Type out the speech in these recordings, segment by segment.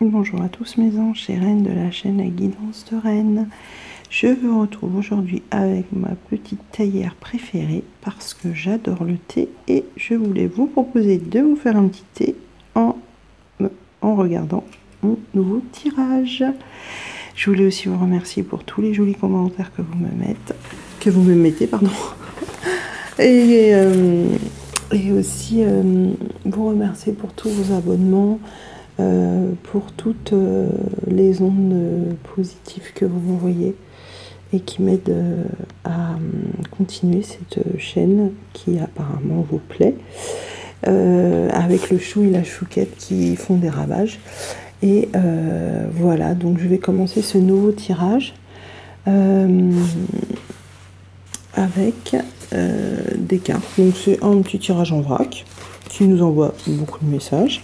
Bonjour à tous mes anges et reines de la chaîne La Guidance de Rennes. Je vous retrouve aujourd'hui avec ma petite théière préférée parce que j'adore le thé et je voulais vous proposer de vous faire un petit thé en regardant mon nouveau tirage. Je voulais aussi vous remercier pour tous les jolis commentaires que vous me mettez, pardon. Et aussi vous remercier pour tous vos abonnements. Pour toutes les ondes positives que vous m'envoyez et qui m'aident à continuer cette chaîne qui apparemment vous plaît, avec le chou et la chouquette qui font des ravages. Et voilà, donc je vais commencer ce nouveau tirage avec des cartes. Donc c'est un petit tirage en vrac qui nous envoie beaucoup de messages.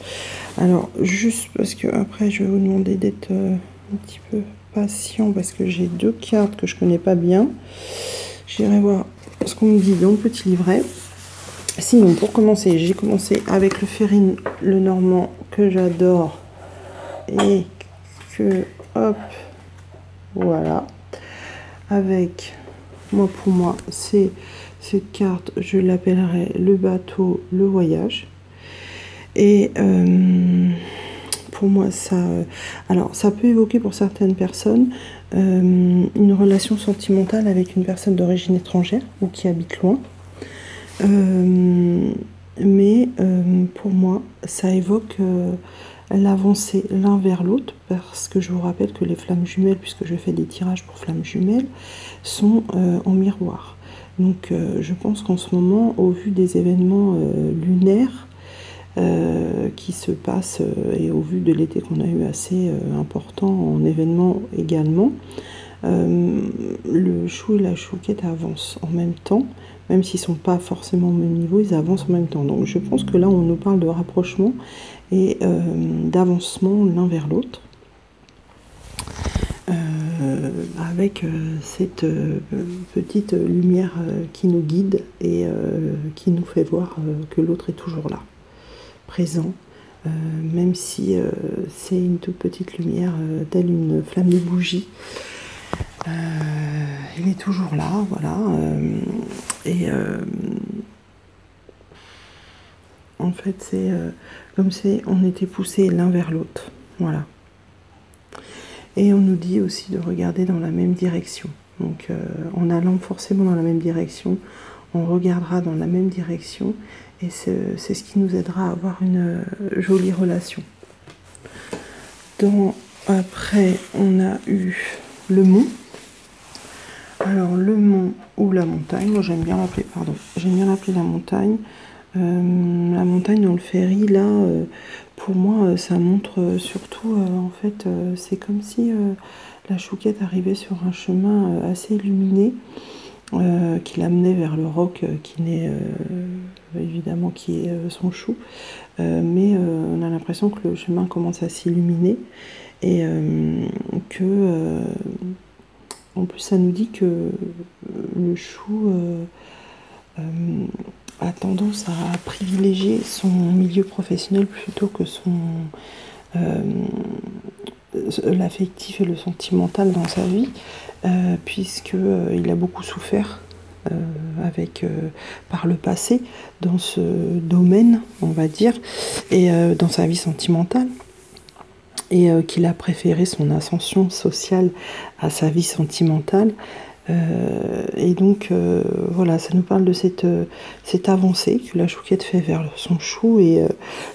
Alors, juste parce que après je vais vous demander d'être un petit peu patient parce que j'ai deux cartes que je connais pas bien. J'irai voir ce qu'on me dit dans le petit livret. Sinon, pour commencer, j'ai commencé avec le Férine, le Normand, que j'adore. Et que, hop, voilà. Avec, pour moi, c'est cette carte, je l'appellerai le bateau, le voyage. Et pour moi, alors ça peut évoquer pour certaines personnes une relation sentimentale avec une personne d'origine étrangère ou qui habite loin. Mais pour moi, ça évoque l'avancée l'un vers l'autre, parce que je vous rappelle que les flammes jumelles, puisque je fais des tirages pour flammes jumelles, sont en miroir. Donc je pense qu'en ce moment, au vu des événements lunaires, qui se passe et au vu de l'été qu'on a eu assez important en événements également, le chou et la chouquette avancent en même temps, même s'ils ne sont pas forcément au même niveau, ils avancent en même temps. Donc je pense que là on nous parle de rapprochement et d'avancement l'un vers l'autre, avec cette petite lumière qui nous guide et qui nous fait voir que l'autre est toujours là, présent, même si c'est une toute petite lumière, telle une flamme de bougie. Il est toujours là, voilà. Et en fait, c'est comme si on était poussés l'un vers l'autre, voilà. Et on nous dit aussi de regarder dans la même direction. Donc, en allant forcément dans la même direction, on regardera dans la même direction. Et c'est ce qui nous aidera à avoir une jolie relation. Après, on a eu le mont. Alors, le mont ou la montagne, moi j'aime bien l'appeler, la montagne. La montagne dans le ferry, là, pour moi, ça montre surtout, en fait, c'est comme si la chouquette arrivait sur un chemin assez illuminé, qui l'amenait vers le roc, qui n'est évidemment qui est son chou, mais on a l'impression que le chemin commence à s'illuminer et que en plus ça nous dit que le chou a tendance à privilégier son milieu professionnel plutôt que l'affectif et le sentimental dans sa vie, puisqu'il a beaucoup souffert par le passé dans ce domaine, on va dire, et dans sa vie sentimentale, et qu'il a préféré son ascension sociale à sa vie sentimentale. Et donc voilà, ça nous parle de cette avancée que la chouquette fait vers son chou, et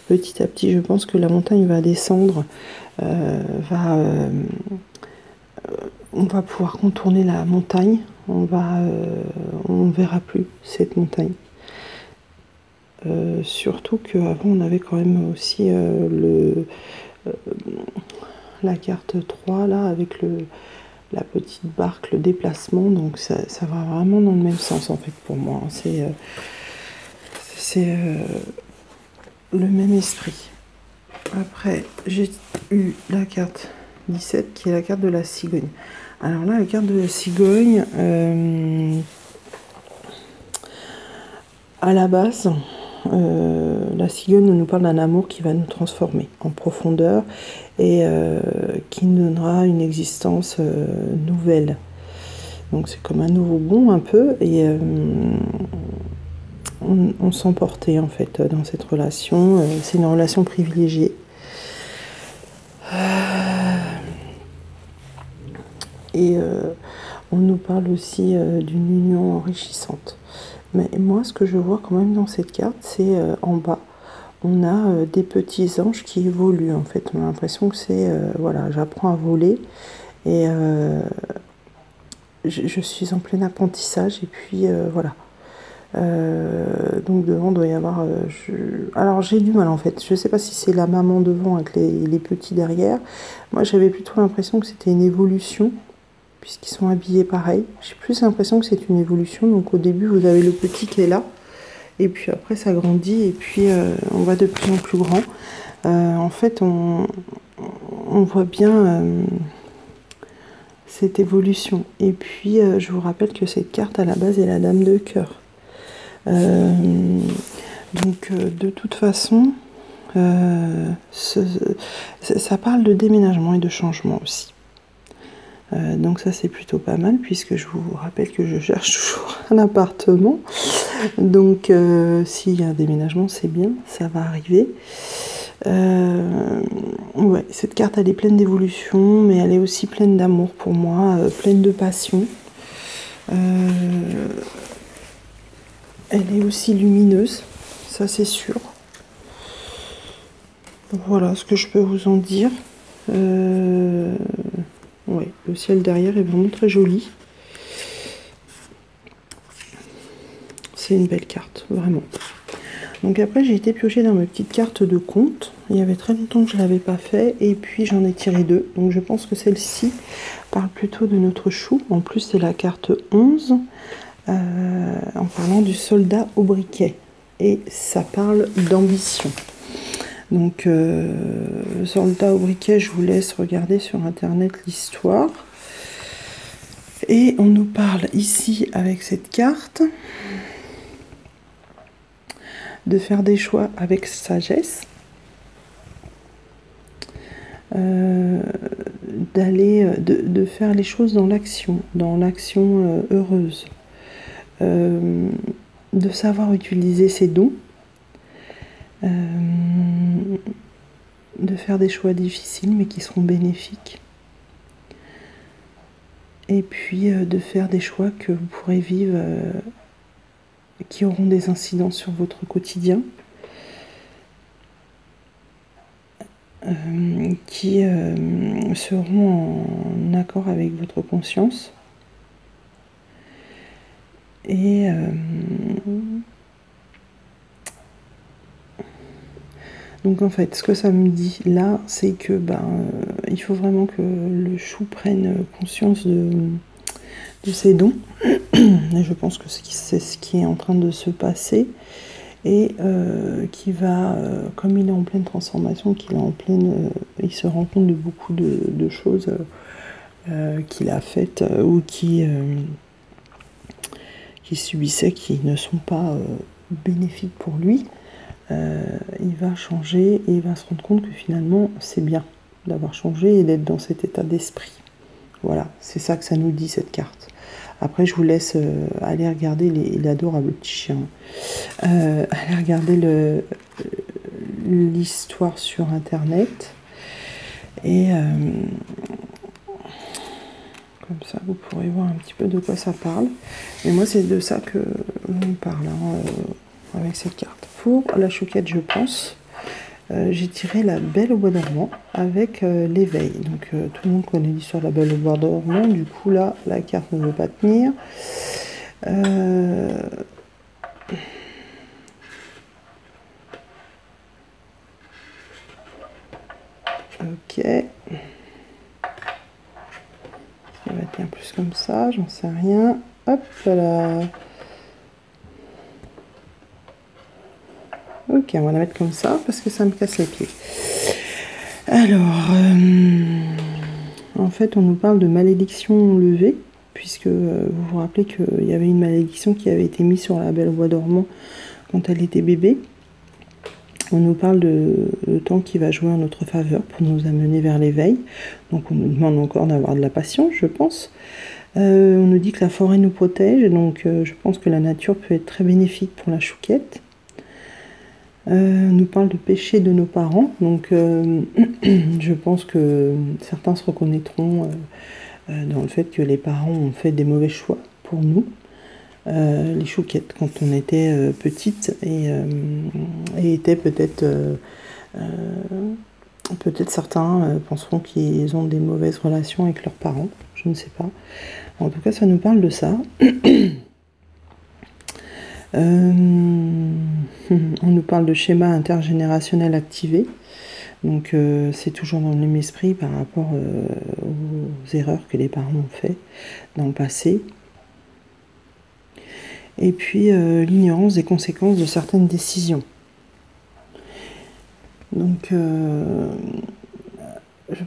petit à petit je pense que la montagne va descendre, on va pouvoir contourner la montagne, on ne verra plus cette montagne. Surtout qu'avant on avait quand même aussi la carte 3 là, avec la petite barque, le déplacement, donc ça va vraiment dans le même sens en fait pour moi. C'est le même esprit. Après, j'ai eu la carte 17 qui est la carte de la cigogne. Alors là, la carte de la cigogne, à la base, la cigogne nous parle d'un amour qui va nous transformer en profondeur et qui nous donnera une existence nouvelle. Donc c'est comme un nouveau bond un peu, et on sent porté en fait dans cette relation. C'est une relation privilégiée. Et on nous parle aussi d'une union enrichissante. Mais moi, ce que je vois quand même dans cette carte, c'est en bas, on a des petits anges qui évoluent en fait. On a l'impression que c'est, voilà, j'apprends à voler et je suis en plein apprentissage, et puis voilà. Donc devant doit y avoir... Alors j'ai du mal en fait, je sais pas si c'est la maman devant avec les petits derrière. Moi j'avais plutôt l'impression que c'était une évolution, puisqu'ils sont habillés pareil. J'ai plus l'impression que c'est une évolution. Donc au début vous avez le petit qui est là, et puis après ça grandit, et puis on va de plus en plus grand. En fait on voit bien cette évolution. Et puis je vous rappelle que cette carte à la base est la dame de cœur. Donc de toute façon ça parle de déménagement et de changement aussi. Donc ça c'est plutôt pas mal, puisque je vous rappelle que je cherche toujours un appartement. Donc s'il y a un déménagement, c'est bien, ça va arriver. Ouais, cette carte elle est pleine d'évolution, mais elle est aussi pleine d'amour pour moi, pleine de passion. Elle est aussi lumineuse, ça c'est sûr. Voilà ce que je peux vous en dire. Ouais, le ciel derrière est vraiment très joli. C'est une belle carte, vraiment. Donc après j'ai été piocher dans mes petites cartes de conte. Il y avait très longtemps que je ne l'avais pas fait, et puis j'en ai tiré deux. Donc je pense que celle-ci parle plutôt de notre chou. En plus c'est la carte 11, en parlant du soldat au briquet. Et ça parle d'ambition. Donc soldat au briquet, je vous laisse regarder sur internet l'histoire. Et on nous parle ici avec cette carte de faire des choix avec sagesse, de faire les choses dans l'action heureuse, de savoir utiliser ses dons, de faire des choix difficiles mais qui seront bénéfiques, et puis de faire des choix que vous pourrez vivre, qui auront des incidences sur votre quotidien, qui seront en accord avec votre conscience. Et donc en fait, ce que ça me dit là, c'est que il faut vraiment que le chou prenne conscience de ses dons. Et je pense que c'est ce qui est en train de se passer, et qui va, comme il est en pleine transformation, il se rend compte de beaucoup de choses qu'il a faites ou qui subissait, qui ne sont pas bénéfiques pour lui. Il va changer, et il va se rendre compte que finalement c'est bien d'avoir changé et d'être dans cet état d'esprit. Voilà, c'est ça que ça nous dit cette carte. Après je vous laisse aller regarder l'adorable petit chien, aller regarder l'histoire sur internet, et comme ça vous pourrez voir un petit peu de quoi ça parle. Et moi c'est de ça que l'on parle avec cette carte. Pour la chouquette, je pense, j'ai tiré la Belle au bois dormant avec l'éveil. Donc tout le monde connaît l'histoire de la Belle au bois dormant. Du coup là la carte ne veut pas tenir. Ok. Elle va tenir plus comme ça, j'en sais rien. Hop là. Ok, on va la mettre comme ça parce que ça me casse les pieds. Alors, en fait, on nous parle de malédiction levée, puisque vous vous rappelez qu'il y avait une malédiction qui avait été mise sur la Belle au bois dormant quand elle était bébé. On nous parle de le temps qui va jouer en notre faveur pour nous amener vers l'éveil. Donc on nous demande encore d'avoir de la patience, je pense. On nous dit que la forêt nous protège, donc je pense que la nature peut être très bénéfique pour la chouquette. On nous parle de péché de nos parents, donc je pense que certains se reconnaîtront dans le fait que les parents ont fait des mauvais choix pour nous. Les chouquettes quand on était petite et étaient peut-être certains penseront qu'ils ont des mauvaises relations avec leurs parents, je ne sais pas. En tout cas, ça nous parle de ça. On nous parle de schéma intergénérationnel activé. Donc c'est toujours dans le même esprit par rapport aux erreurs que les parents ont fait dans le passé. Et puis l'ignorance des conséquences de certaines décisions. Donc je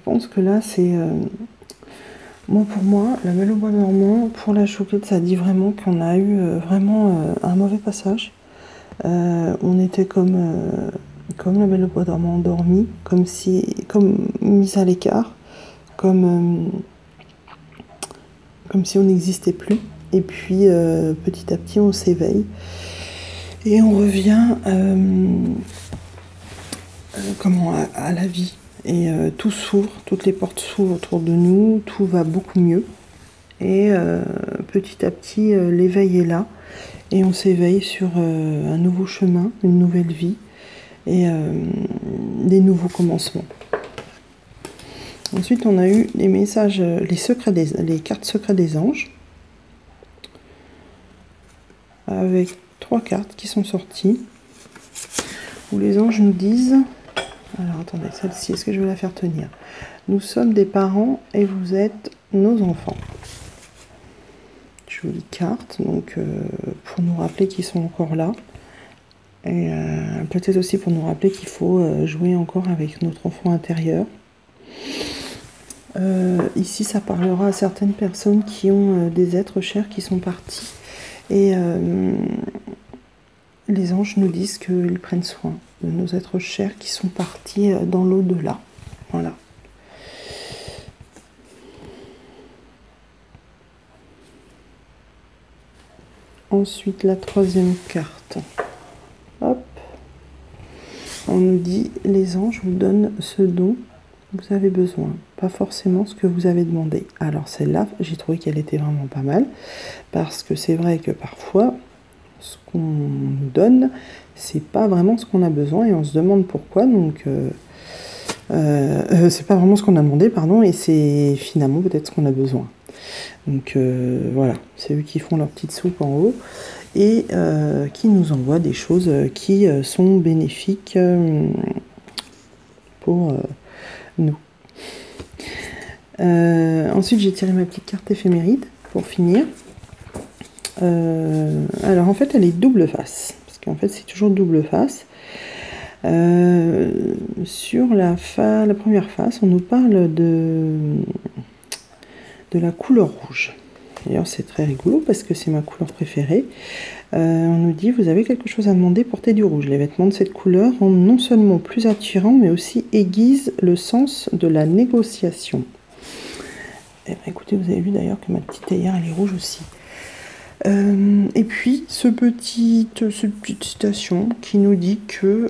pense que là c'est... pour moi, la Belle au bois dormant, pour la chouquette, ça dit vraiment qu'on a eu vraiment un mauvais passage. On était comme la Belle au bois dormant endormie, comme mise à l'écart, comme si on n'existait plus. Et puis petit à petit on s'éveille et on revient à la vie. Et tout s'ouvre, toutes les portes s'ouvrent autour de nous, tout va beaucoup mieux. Et petit à petit l'éveil est là et on s'éveille sur un nouveau chemin, une nouvelle vie et des nouveaux commencements. Ensuite on a eu les messages, les cartes secrets des anges, avec 3 cartes qui sont sorties, où les anges nous disent, alors attendez, celle-ci, est-ce que je vais la faire tenir? Nous sommes des parents et vous êtes nos enfants. Jolie carte, donc pour nous rappeler qu'ils sont encore là, et peut-être aussi pour nous rappeler qu'il faut jouer encore avec notre enfant intérieur. Ici ça parlera à certaines personnes qui ont des êtres chers qui sont partis. Et les anges nous disent qu'ils prennent soin de nos êtres chers qui sont partis dans l'au-delà. Voilà. Ensuite, la 3e carte. Hop. On nous dit, les anges vous donnent ce dont vous avez besoin, pas forcément ce que vous avez demandé. Alors celle-là, j'ai trouvé qu'elle était vraiment pas mal, parce que c'est vrai que parfois, ce qu'on nous donne, c'est pas vraiment ce qu'on a besoin, et on se demande pourquoi, donc c'est pas vraiment ce qu'on a demandé, pardon, et c'est finalement peut-être ce qu'on a besoin. Donc voilà, c'est eux qui font leur petite soupe en haut, et qui nous envoient des choses qui sont bénéfiques pour... nous. Ensuite j'ai tiré ma petite carte éphéméride pour finir. Alors en fait elle est double face, parce qu'en fait c'est toujours double face. Sur la première face on nous parle de la couleur rouge. D'ailleurs c'est très rigolo parce que c'est ma couleur préférée. On nous dit, vous avez quelque chose à demander, portez du rouge. Les vêtements de cette couleur rendent non seulement plus attirants, mais aussi aiguisent le sens de la négociation. Eh bien, écoutez, vous avez vu d'ailleurs que ma petite théière, elle est rouge aussi. Et puis, cette petite citation qui nous dit que,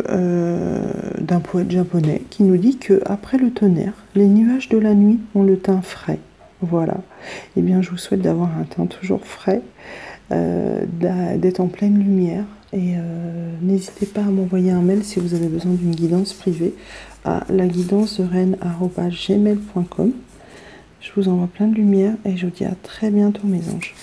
d'un poète japonais, qui nous dit que après le tonnerre, les nuages de la nuit ont le teint frais. Voilà. Eh bien, je vous souhaite d'avoir un teint toujours frais, d'être en pleine lumière, et n'hésitez pas à m'envoyer un mail si vous avez besoin d'une guidance privée à laguidancereine@gmail.com. Je vous envoie plein de lumière et je vous dis à très bientôt mes anges.